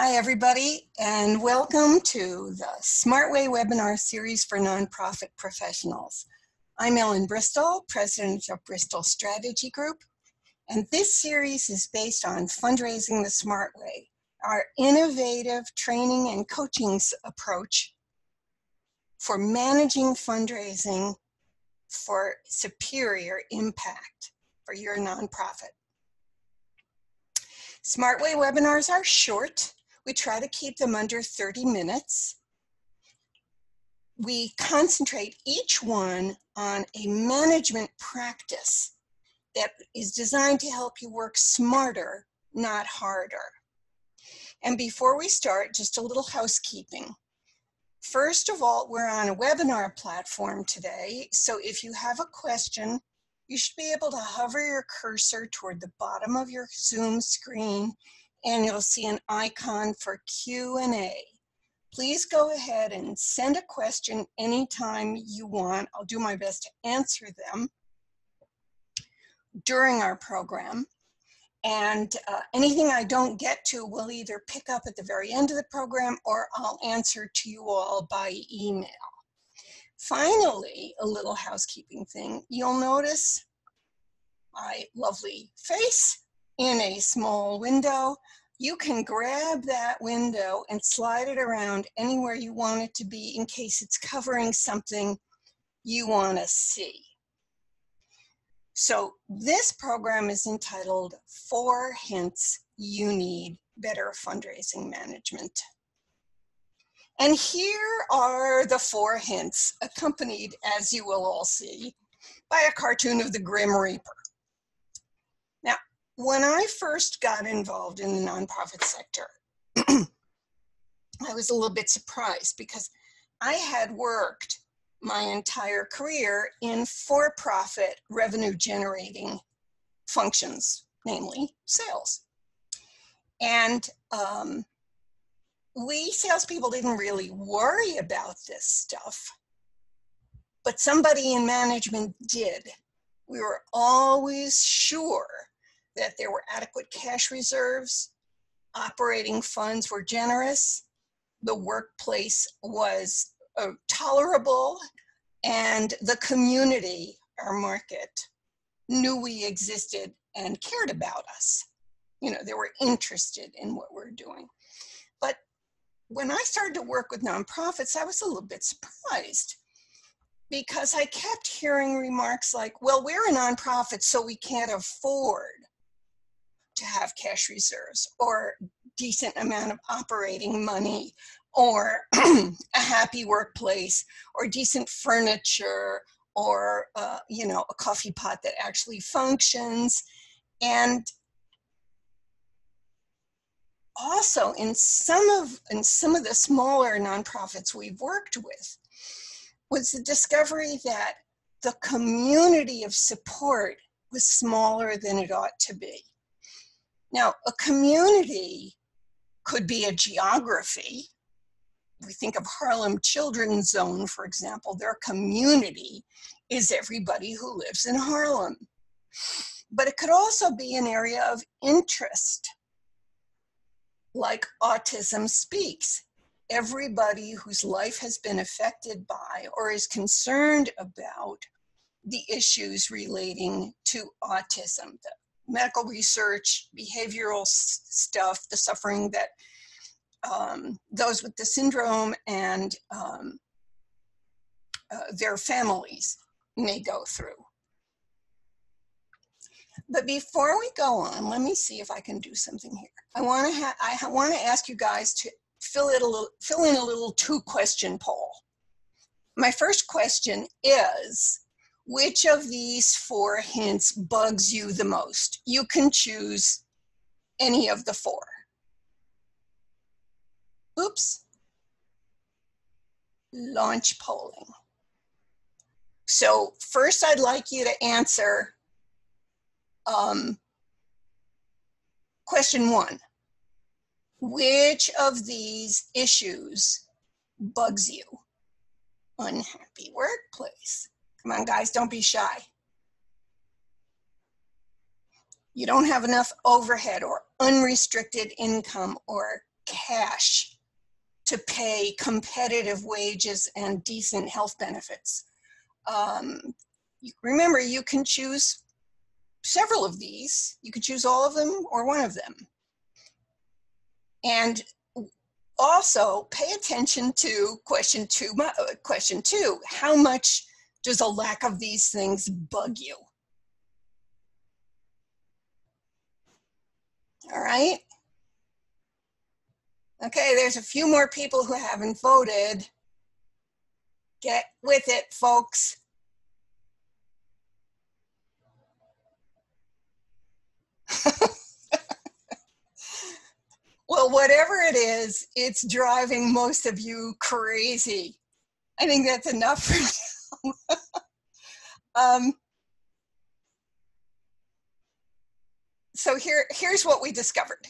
Hi, everybody, and welcome to the SMART Way webinar series for nonprofit professionals. I'm Ellen Bristol, president of Bristol Strategy Group, and this series is based on Fundraising the SMART Way, our innovative training and coaching approach for managing fundraising for superior impact for your nonprofit. SMART Way webinars are short. We try to keep them under 30 minutes. We concentrate each one on a management practice that is designed to help you work smarter, not harder. And before we start, just a little housekeeping. First of all, we're on a webinar platform today, so if you have a question, you should be able to hover your cursor toward the bottom of your Zoom screen and you'll see an icon for Q&A. Please go ahead and send a question anytime you want. I'll do my best to answer them during our program. And anything I don't get to, we'll either pick up at the very end of the program or I'll answer to you all by email. Finally, a little housekeeping thing. You'll notice my lovely face in a small window. You can grab that window and slide it around anywhere you want it to be in case it's covering something you want to see. So this program is entitled 4 Hints You Need Better Fundraising Management. And here are the 4 hints, accompanied, as you will all see, by a cartoon of the Grim Reaper. Now, when I first got involved in the nonprofit sector, I was a little bit surprised because I had worked my entire career in for-profit revenue-generating functions, namely sales. And we salespeople didn't really worry about this stuff, but somebody in management did. We were always sure that there were adequate cash reserves, operating funds were generous, the workplace was tolerable, and the community, our market, knew we existed and cared about us. You know, they were interested in what we're doing. But when I started to work with nonprofits, I was a little bit surprised because I kept hearing remarks like, well, we're a nonprofit, so we can't afford to have cash reserves or decent amount of operating money or a happy workplace or decent furniture or, a coffee pot that actually functions. And also in some of the smaller nonprofits we've worked with was the discovery that the community of support was smaller than it ought to be. Now, a community could be a geography. We think of Harlem Children's Zone, for example. Their community is everybody who lives in Harlem. But it could also be an area of interest, like Autism Speaks. Everybody whose life has been affected by or is concerned about the issues relating to autism, the medical research, behavioral stuff, the suffering that those with the syndrome and their families may go through. But before we go on, let me see if I can do something here. I want to ask you guys to fill in a little 2-question poll. My first question is, which of these 4 hints bugs you the most? You can choose any of the 4. Oops. Launch polling. So first I'd like you to answer question 1. Which of these issues bugs you? Unhappy workplace. Come on, guys, don't be shy. You don't have enough overhead or unrestricted income or cash to pay competitive wages and decent health benefits. Remember, you can choose several of these. You can choose all of them or one of them. And also pay attention to question two. How much does a lack of these things bug you? All right. Okay, there's a few more people who haven't voted. Get with it, folks. Well, whatever it is, it's driving most of you crazy. I think that's enough for now. So here's what we discovered.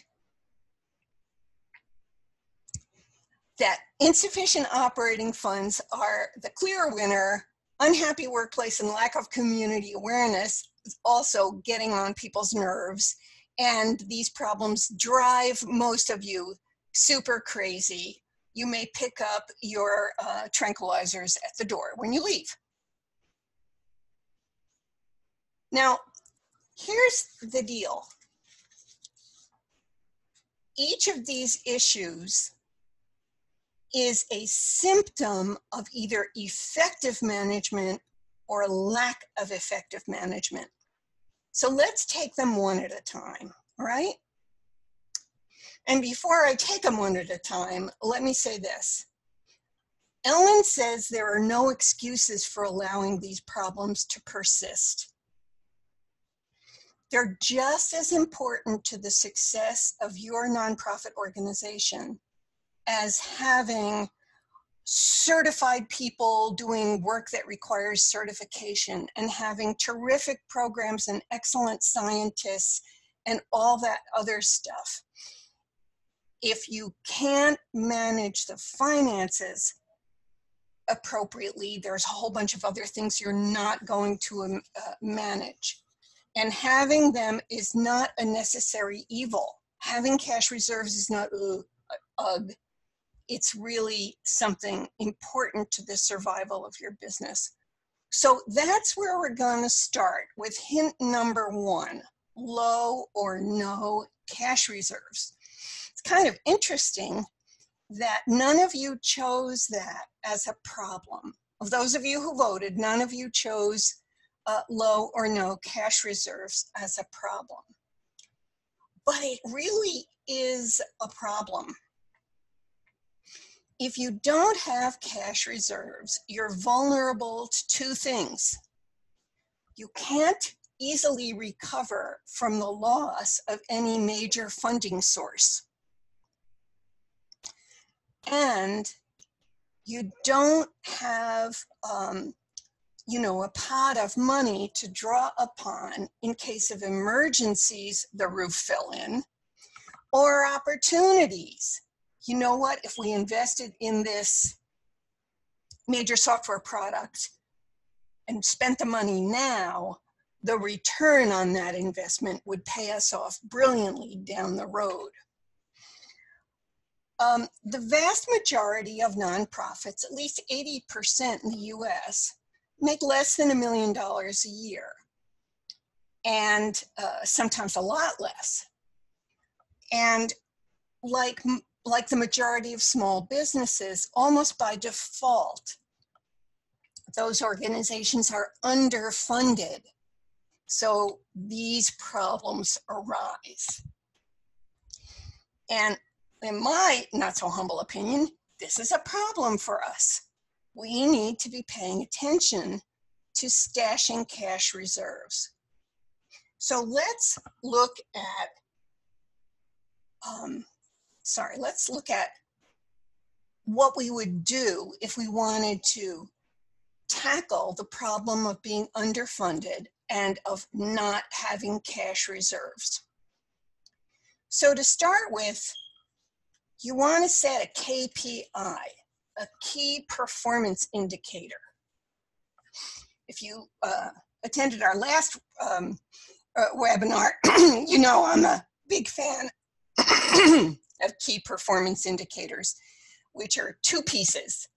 That insufficient operating funds are the clear winner. Unhappy workplace and lack of community awareness is also getting on people's nerves. And these problems drive most of you super crazy. You may pick up your tranquilizers at the door when you leave. Now, here's the deal. Each of these issues is a symptom of either effective management or lack of effective management. So let's take them one at a time, all right? And before I take them one at a time, let me say this. Ellen says there are no excuses for allowing these problems to persist. They're just as important to the success of your nonprofit organization as having certified people doing work that requires certification and having terrific programs and excellent scientists and all that other stuff. If you can't manage the finances appropriately, there's a whole bunch of other things you're not going to manage. And having them is not a necessary evil. Having cash reserves is not ugh. It's really something important to the survival of your business. So that's where we're going to start with hint number one, low or no cash reserves. It's kind of interesting that none of you chose that as a problem. Of those of you who voted, none of you chose low or no cash reserves as a problem. But it really is a problem. If you don't have cash reserves, you're vulnerable to two things. You can't easily recover from the loss of any major funding source. And you don't have, a pot of money to draw upon in case of emergencies, the roof fell in, or opportunities. You know what, if we invested in this major software product and spent the money now, the return on that investment would pay us off brilliantly down the road. The vast majority of nonprofits, at least 80% in the US, make less than $1 million a year, and sometimes a lot less. And like the majority of small businesses, almost by default, those organizations are underfunded. So these problems arise. And in my not so humble opinion, this is a problem for us. We need to be paying attention to stashing cash reserves. So let's look at let's look at what we would do if we wanted to tackle the problem of being underfunded and of not having cash reserves. So to start with, you want to set a KPI, a key performance indicator. If you attended our last webinar, you know I'm a big fan of key performance indicators, which are two pieces: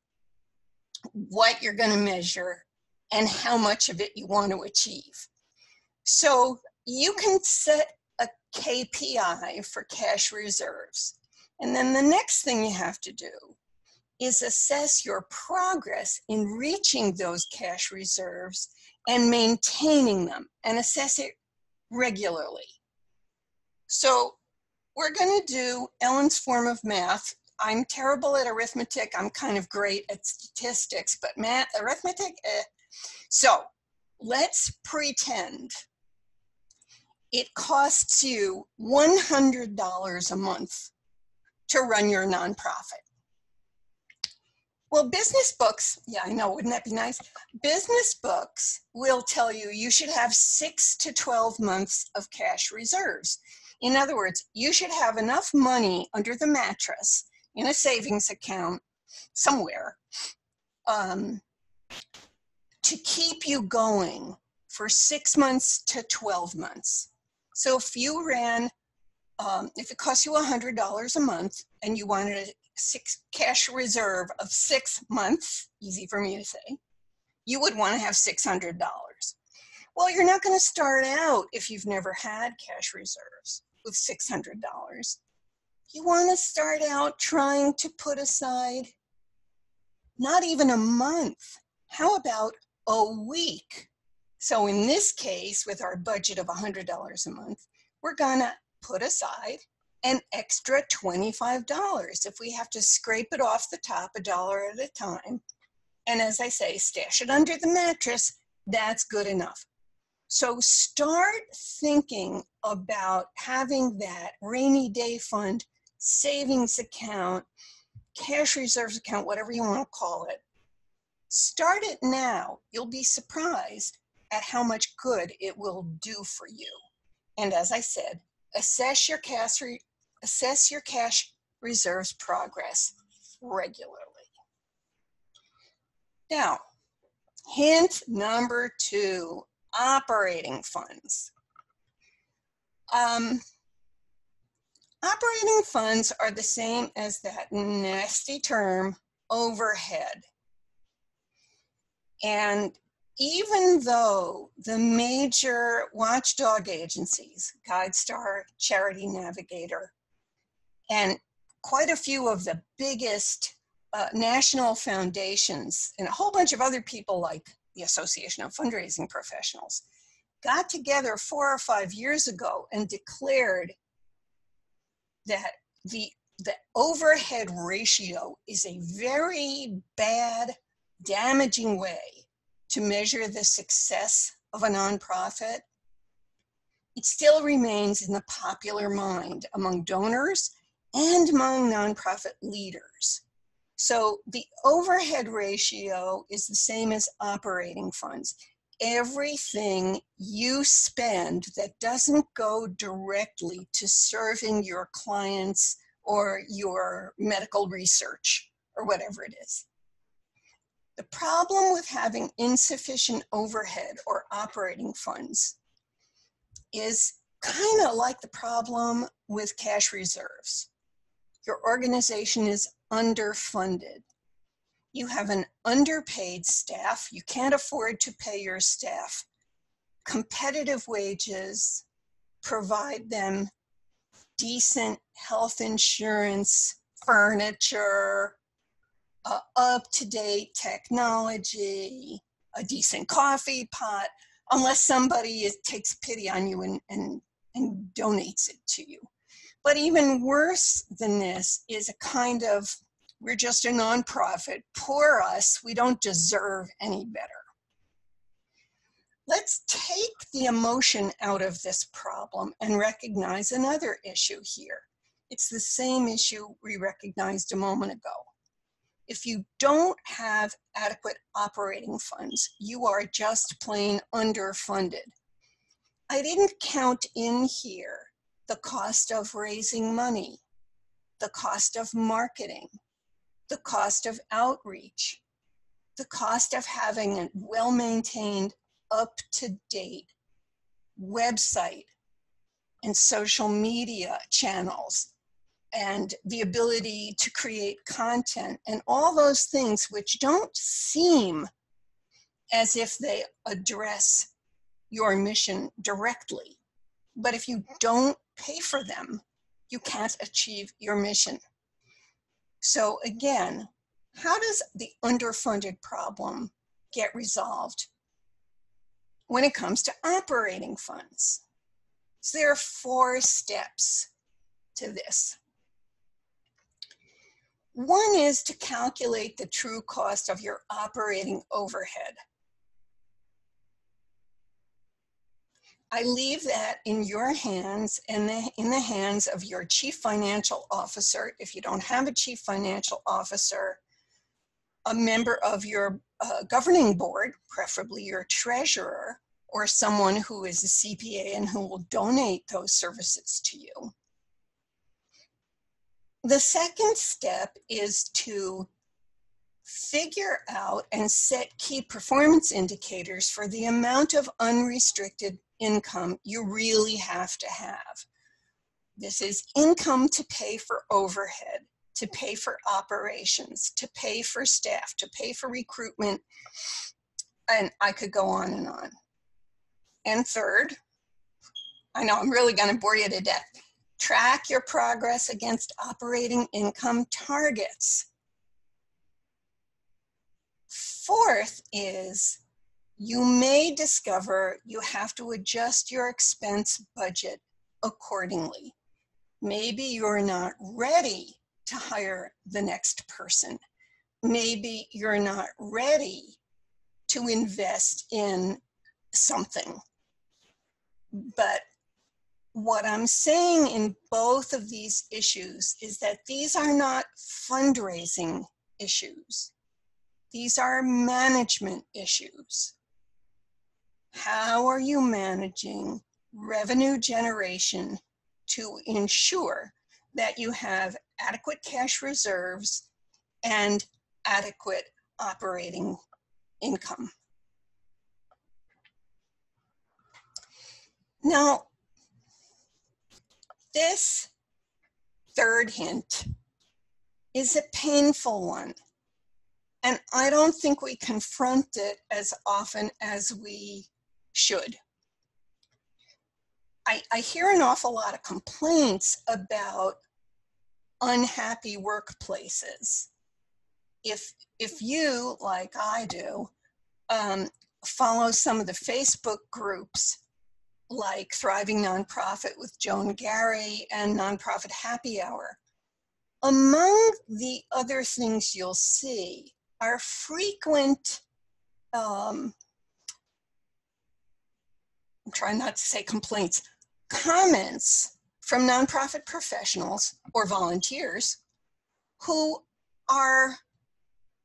what you're going to measure and how much of it you want to achieve. So you can set a KPI for cash reserves. And then the next thing you have to do is assess your progress in reaching those cash reserves and maintaining them, and assess it regularly. So we're going to do Ellen's form of math. I'm terrible at arithmetic. I'm kind of great at statistics, but arithmetic, So let's pretend it costs you $100 a month to run your nonprofit. Well, business books, yeah, I know, wouldn't that be nice? Business books will tell you you should have 6 to 12 months of cash reserves. In other words, you should have enough money under the mattress in a savings account somewhere to keep you going for 6 months to 12 months. So if you ran, if it cost you $100 a month and you wanted a cash reserve of 6 months, easy for me to say, you would want to have $600. Well, you're not going to start out, if you've never had cash reserves, with $600. You want to start out trying to put aside not even a month. How about a week? So in this case, with our budget of $100 a month, we're going to put aside an extra $25 if we have to scrape it off the top $1 at a time. And as I say, stash it under the mattress. That's good enough. So start thinking about having that rainy day fund, savings account, cash reserves account, whatever you want to call it. Start it now. You'll be surprised at how much good it will do for you. And as I said, assess your cash reserves progress regularly. Now, hint number 2, operating funds. Operating funds are the same as that nasty term, overhead. And even though the major watchdog agencies, GuideStar, Charity Navigator, and quite a few of the biggest national foundations and a whole bunch of other people like the Association of Fundraising Professionals got together 4 or 5 years ago and declared that the overhead ratio is a very bad, damaging way to measure the success of a nonprofit. It still remains in the popular mind among donors and among nonprofit leaders. So the overhead ratio is the same as operating funds. Everything you spend that doesn't go directly to serving your clients or your medical research or whatever it is. The problem with having insufficient overhead or operating funds is kind of like the problem with cash reserves. Your organization is underfunded. You have an underpaid staff. You can't afford to pay your staff competitive wages, provide them decent health insurance, furniture, up-to-date technology, a decent coffee pot, unless somebody takes pity on you and donates it to you. But even worse than this is a kind of, we're just a nonprofit, poor us, we don't deserve any better. Let's take the emotion out of this problem and recognize another issue here. It's the same issue we recognized a moment ago. If you don't have adequate operating funds, you are just plain underfunded. I didn't count in here the cost of raising money, the cost of marketing, the cost of outreach, the cost of having a well-maintained, up-to-date website and social media channels, and the ability to create content and all those things which don't seem as if they address your mission directly. But if you don't pay for them, you can't achieve your mission. So again, how does the underfunded problem get resolved when it comes to operating funds? So there are 4 steps to this. One is to calculate the true cost of your operating overhead. I leave that in your hands and in the hands of your chief financial officer. If you don't have a chief financial officer, a member of your governing board, preferably your treasurer, or someone who is a CPA and who will donate those services to you. The second step is to figure out and set key performance indicators for the amount of unrestricted income you really have to have. This is income to pay for overhead, to pay for operations, to pay for staff, to pay for recruitment, and I could go on and on. And third, I know I'm really going to bore you to death, track your progress against operating income targets. Fourth is you may discover you have to adjust your expense budget accordingly. Maybe you're not ready to hire the next person. Maybe you're not ready to invest in something. But what I'm saying in both of these issues is that these are not fundraising issues. These are management issues. How are you managing revenue generation to ensure that you have adequate cash reserves and adequate operating income? Now, this third hint is a painful one, and I don't think we confront it as often as we should. I hear an awful lot of complaints about unhappy workplaces. If you, like I do, follow some of the Facebook groups like Thriving Nonprofit with Joan Gary and Nonprofit Happy Hour, among the other things you'll see are frequent, I'm trying not to say complaints, comments from nonprofit professionals or volunteers who are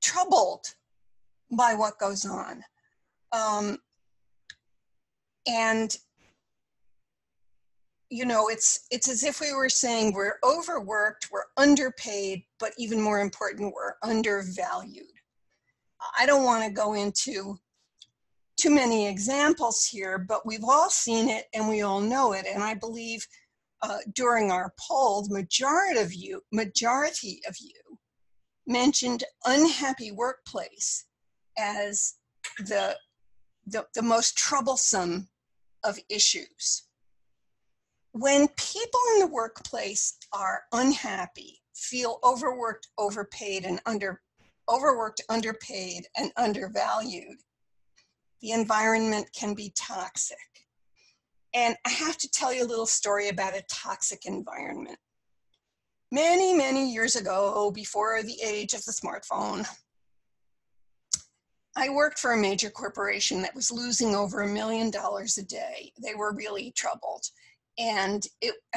troubled by what goes on. And you know, it's as if we were saying we're overworked, we're underpaid, but even more important, we're undervalued. I don't want to go into too many examples here, but we've all seen it and we all know it. And I believe during our poll, the majority of you mentioned unhappy workplace as the most troublesome of issues. When people in the workplace are unhappy, feel overworked, underpaid, and undervalued, the environment can be toxic. And I have to tell you a little story about a toxic environment. Many, many years ago, before the age of the smartphone, I worked for a major corporation that was losing over $1 million a day. They were really troubled. And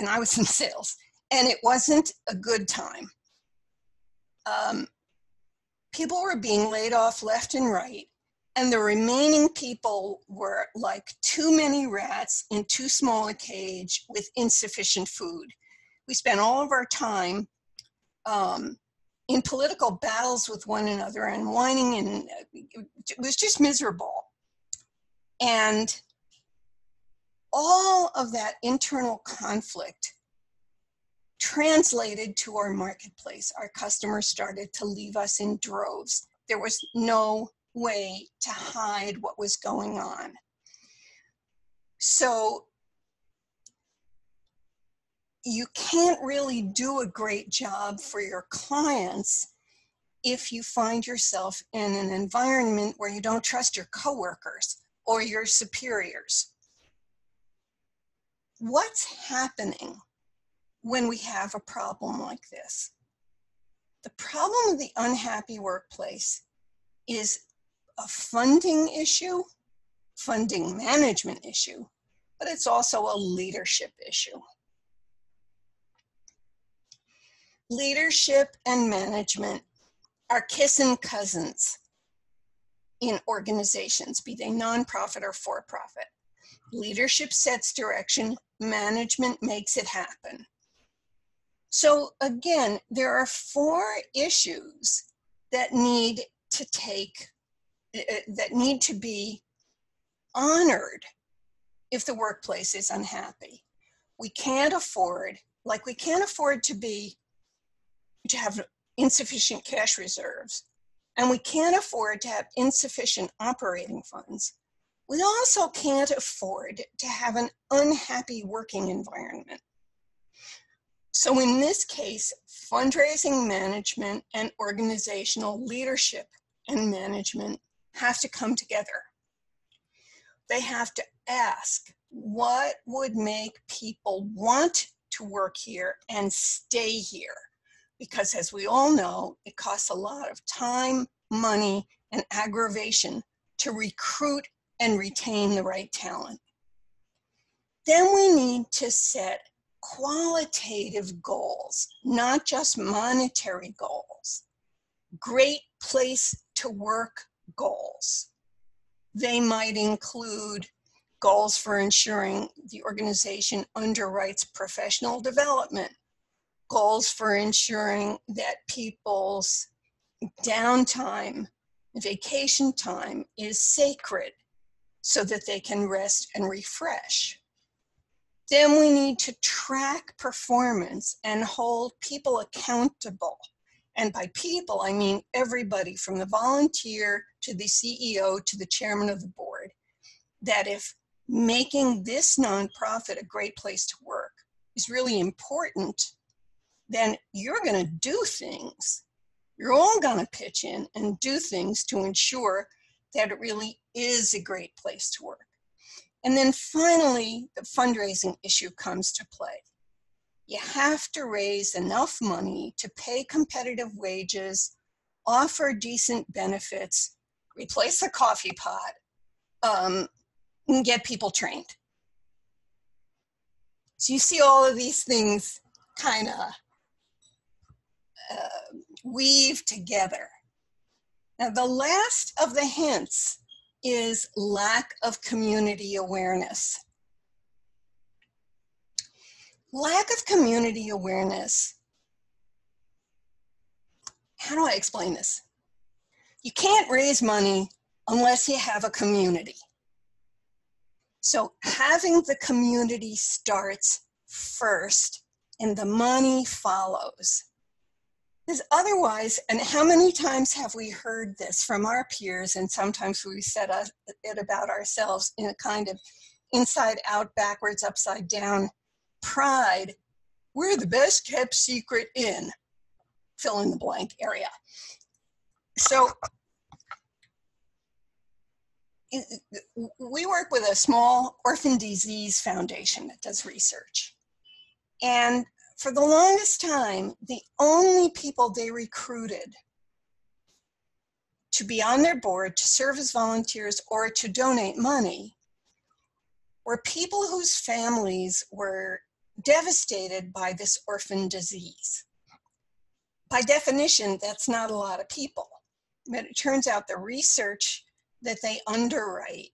I was in sales, and it wasn't a good time. People were being laid off left and right, and the remaining people were like too many rats in too small a cage with insufficient food. We spent all of our time in political battles with one another and whining, and it was just miserable. And all of that internal conflict translated to our marketplace. Our customers started to leave us in droves. There was no way to hide what was going on. So you can't really do a great job for your clients if you find yourself in an environment where you don't trust your coworkers or your superiors. What's happening when we have a problem like this? The problem with the unhappy workplace is a funding issue, funding management issue, but it's also a leadership issue. Leadership and management are kissing cousins in organizations, be they nonprofit or for-profit. Leadership sets direction, management makes it happen. So again, there are 4 issues that need to be honored if the workplace is unhappy. We can't afford, like we can't afford to have insufficient cash reserves, and we can't afford to have insufficient operating funds. We also can't afford to have an unhappy working environment. So in this case, fundraising management and organizational leadership and management have to come together. They have to ask, what would make people want to work here and stay here? Because as we all know, it costs a lot of time, money, and aggravation to recruit and retain the right talent. Then we need to set qualitative goals, not just monetary goals. Great place to work goals. They might include goals for ensuring the organization underwrites professional development, goals for ensuring that people's downtime, vacation time is sacred so that they can rest and refresh. Then we need to track performance and hold people accountable. And by people, I mean everybody from the volunteer to the CEO to the chairman of the board, that if making this nonprofit a great place to work is really important, then you're going to do things. You're all going to pitch in and do things to ensure that it really is a great place to work. And then finally, the fundraising issue comes to play. You have to raise enough money to pay competitive wages, offer decent benefits, replace the coffee pot, and get people trained. So you see all of these things kind of weave together. Now, the last of the hints is lack of community awareness. Lack of community awareness. How do I explain this? You can't raise money unless you have a community. So having the community starts first and the money follows. Because otherwise, and how many times have we heard this from our peers, and sometimes we said it about ourselves in a kind of inside out, backwards, upside down pride. We're the best kept secret in fill in the blank area. So we work with a small orphan disease foundation that does research. And for the longest time, the only people they recruited to be on their board, to serve as volunteers, or to donate money were people whose families were devastated by this orphan disease. By definition, that's not a lot of people. But it turns out the research that they underwrite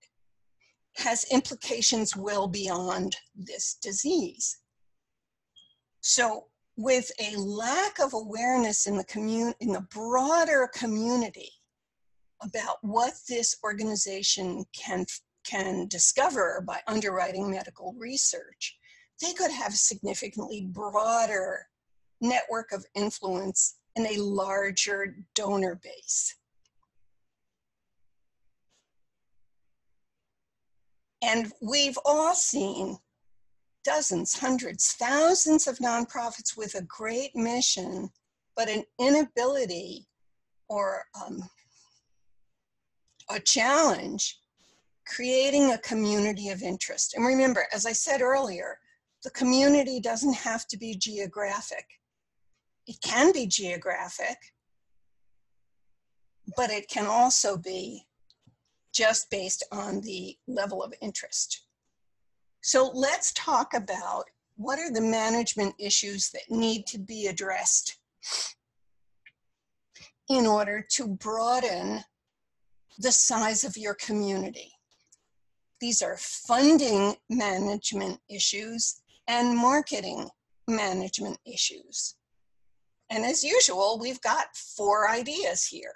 has implications well beyond this disease. So with a lack of awareness in the broader community about what this organization can discover by underwriting medical research, they could have significantly broader network of influence, and a larger donor base. And we've all seen dozens, hundreds, thousands of nonprofits with a great mission, but an inability or a challenge creating a community of interest. And remember, as I said earlier, the community doesn't have to be geographic. It can be geographic, but it can also be just based on the level of interest. So let's talk about what are the management issues that need to be addressed in order to broaden the size of your community. These are funding management issues and marketing management issues. And as usual, we've got 4 ideas here.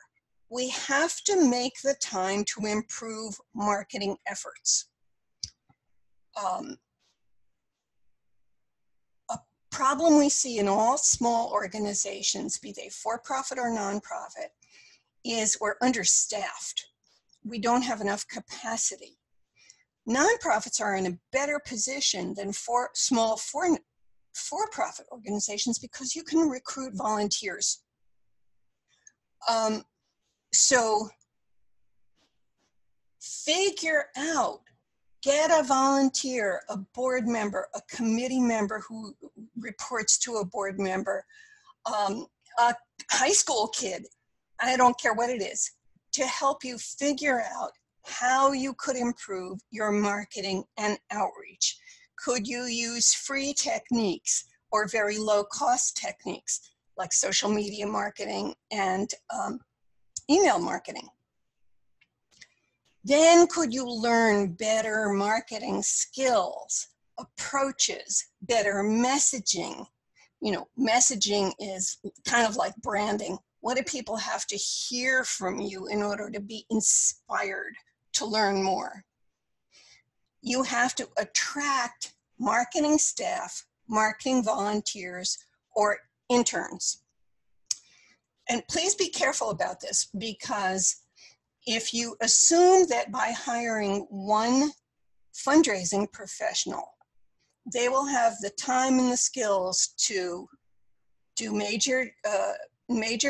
We have to make the time to improve marketing efforts. A problem we see in all small organizations, be they for-profit or nonprofit, is we're understaffed. We don't have enough capacity. Nonprofits are in a better position than small for-profit organizations because you can recruit volunteers. So figure out, get a volunteer, a board member, a committee member who reports to a board member, a high school kid, I don't care what it is, to help you figure out how you could improve your marketing and outreach. Could you use free techniques or very low cost techniques like social media marketing and email marketing? Then could you learn better marketing skills, approaches, better messaging? You know, messaging is kind of like branding. What do people have to hear from you in order to be inspired to learn more? You have to attract marketing staff, marketing volunteers, or interns. And please be careful about this, because if you assume that by hiring one fundraising professional, they will have the time and the skills to do major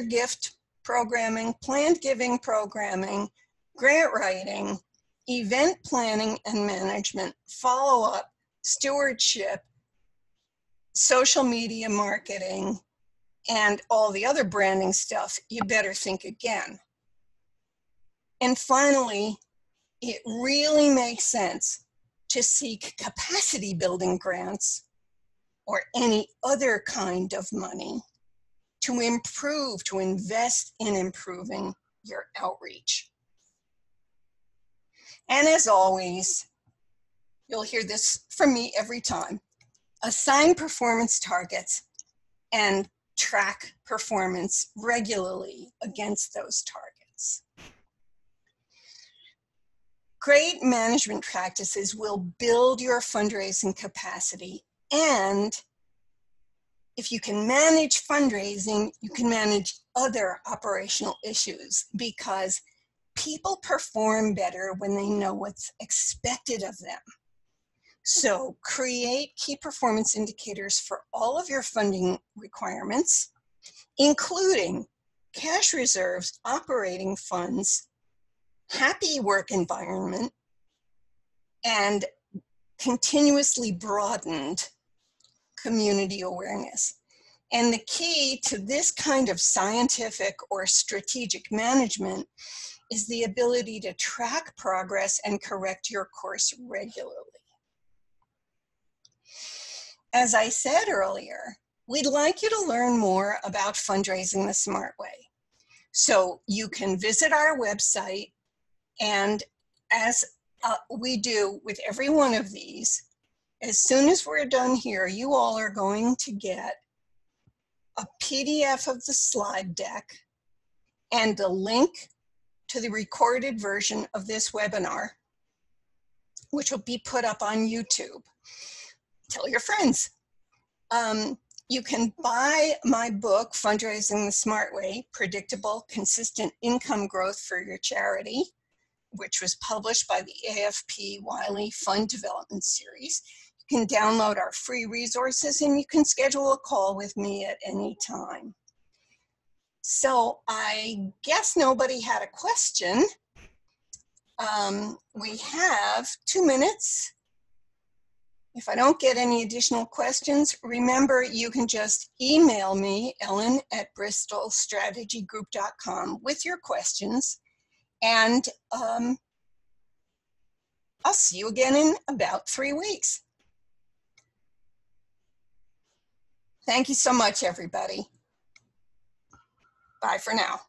gift programming, planned giving programming, grant writing, event planning and management, follow-up, stewardship, social media marketing, and all the other branding stuff, you better think again. And finally, it really makes sense to seek capacity building grants or any other kind of money to improve, to invest in improving your outreach. And as always, you'll hear this from me every time, assign performance targets and track performance regularly against those targets. Great management practices will build your fundraising capacity, and if you can manage fundraising, you can manage other operational issues, because people perform better when they know what's expected of them. So create key performance indicators for all of your funding requirements, including cash reserves, operating funds, happy work environment, and continuously broadened community awareness. And the key to this kind of scientific or strategic management is the ability to track progress and correct your course regularly. As I said earlier, we'd like you to learn more about Fundraising the SMART Way. So you can visit our website, and as we do with every one of these, as soon as we're done here, you all are going to get a PDF of the slide deck and a link to the recorded version of this webinar, which will be put up on YouTube. Tell your friends. You can buy my book, Fundraising the SMART Way, Predictable, Consistent Income Growth for Your Charity, which was published by the AFP Wiley Fund Development Series. You can download our free resources and you can schedule a call with me at any time. So I guess nobody had a question. We have 2 minutes. If I don't get any additional questions, remember you can just email me, ellen@bristolstrategygroup.com, with your questions. And I'll see you again in about 3 weeks. Thank you so much, everybody. Bye for now.